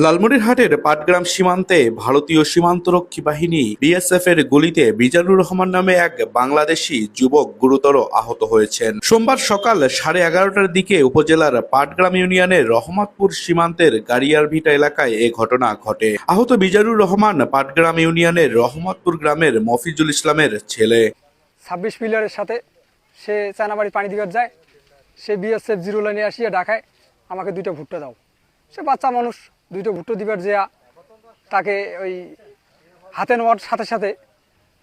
লালমনিরহাটের পাটগ্রাম সীমান্তে ভারতীয় সীমান্তরক্ষী বাহিনী বিএসএফ এর গুলিতে মিজানুর রহমান নামে এক বাংলাদেশি যুবক গুরুতর আহত হয়েছেন। সোমবার সকাল 11:30টার দিকে উপজেলার পাটগ্রাম ইউনিয়নের রহমতপুর সীমান্তের গাড়িয়ারভিটা এলাকায় এ ঘটনা ঘটে। আহত মিজানুর রহমান পাটগ্রাম ইউনিয়নের রহমতপুর গ্রামের মফিজুল ইসলামের ছেলে। 26 পিলারের সাথে সে চায়নাবাড়ি পানি দিবার যায়। সে বিএসএফ জিরো লাইনে আসিয়া ডাকায় আমাকে 2টা ভুট্টা দাও। সে বাচ্চা মানুষ, 2টা ভুট্টো দিবার যেয়া তাকে ওই হাতে নেওয়ার সাথে সাথে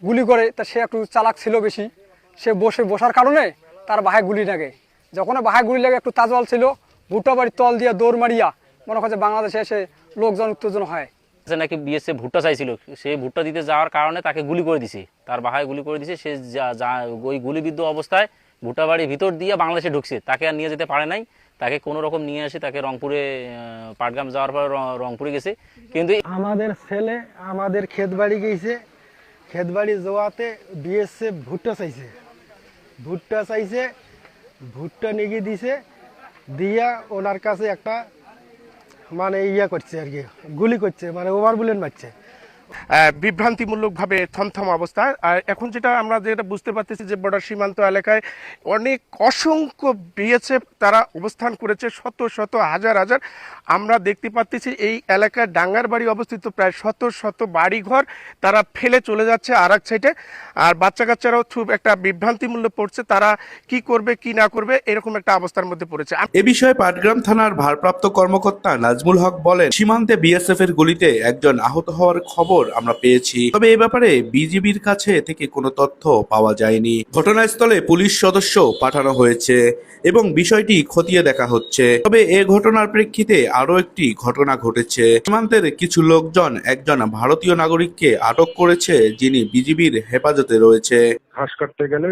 গুলি করে। তা সে একটু চালাক ছিল বেশি, সে বসার কারণে তার বাহায় গুলি লাগে। যখন বাহায় গুলি লাগে একটু তাজওয়াল ছিল, ভুট্টা বাড়ির তল দিয়া দৌড় মারিয়া মনে হয় যে বাংলাদেশে এসে লোকজন উত্তেজন হয়। সে নাকি বিএসএফ ভুট্টা চাইছিল, সে ভুট্টা দিতে যাওয়ার কারণে তাকে গুলি করে দিছে, তার বাহায় গুলি করে দিছে। সে ওই গুলিবিদ্ধ অবস্থায় ভুট্টা বাড়ির ভিতর দিয়ে বাংলাদেশে ঢুকছে, তাকে আর নিয়ে যেতে পারে নাই। তাকে কোনো রকম নিয়ে এসে তাকে রংপুরে, পাটগ্রাম যাওয়ার পর রংপুরে গেছে। কিন্তু আমাদের ছেলে আমাদের ক্ষেত বাড়ি গেছে, ক্ষেত বাড়ি যাওয়াতে বিএসএফ ভুট্টা চাইছে, ভুট্টা নিয়ে দিছে, দিয়া ওনার কাছে একটা মানে ইয়া করছে আর কি, গুলি করছে, মানে ওভার বুলেট মারছে। বিভ্রান্তিমূলকভাবে থমথম অবস্থা। আর এখন আমরা যেটা বুঝতে পারতেছি যে বর্ডার সীমান্ত এলাকায় অনেক অসংখ্য বিএসএফ তারা অবস্থান করেছে, শত শত হাজার হাজার। আমরা দেখতে পাচ্ছি এই এলাকায় ডাঙ্গার বাড়ি অবস্থিত, প্রায় শত শত বাড়িঘর তারা ফেলে চলে যাচ্ছে আর এক সাইডে। আর বাচ্চা কাচ্চারাও খুব একটা বিভ্রান্তিমূল্য পড়ছে, তারা কি করবে কি না করবে এরকম একটা অবস্থার মধ্যে পড়েছে। এ বিষয়ে পাটগ্রাম থানার ভারপ্রাপ্ত কর্মকর্তা নাজমুল হক বলেন, সীমান্তে বিএসএফ এর গুলিতে একজন আহত হওয়ার খবর আমরা পেয়েছি, তবে এ ব্যাপারে বিজিবির কাছে থেকে কোনো তথ্য পাওয়া যায়নি। ঘটনাস্থলে পুলিশ সদস্য পাঠানো হয়েছে এবং বিষয়টি খতিয়ে দেখা হচ্ছে। তবে এ ঘটনার প্রেক্ষিতে আরো একটি ঘটনা ঘটেছে। সীমান্তের কিছু লোকজন একজন ভারতীয় নাগরিককে আটক করেছে, যিনি বিজিবির হেফাজতে রয়েছে। ঘাস কাটতে গেলে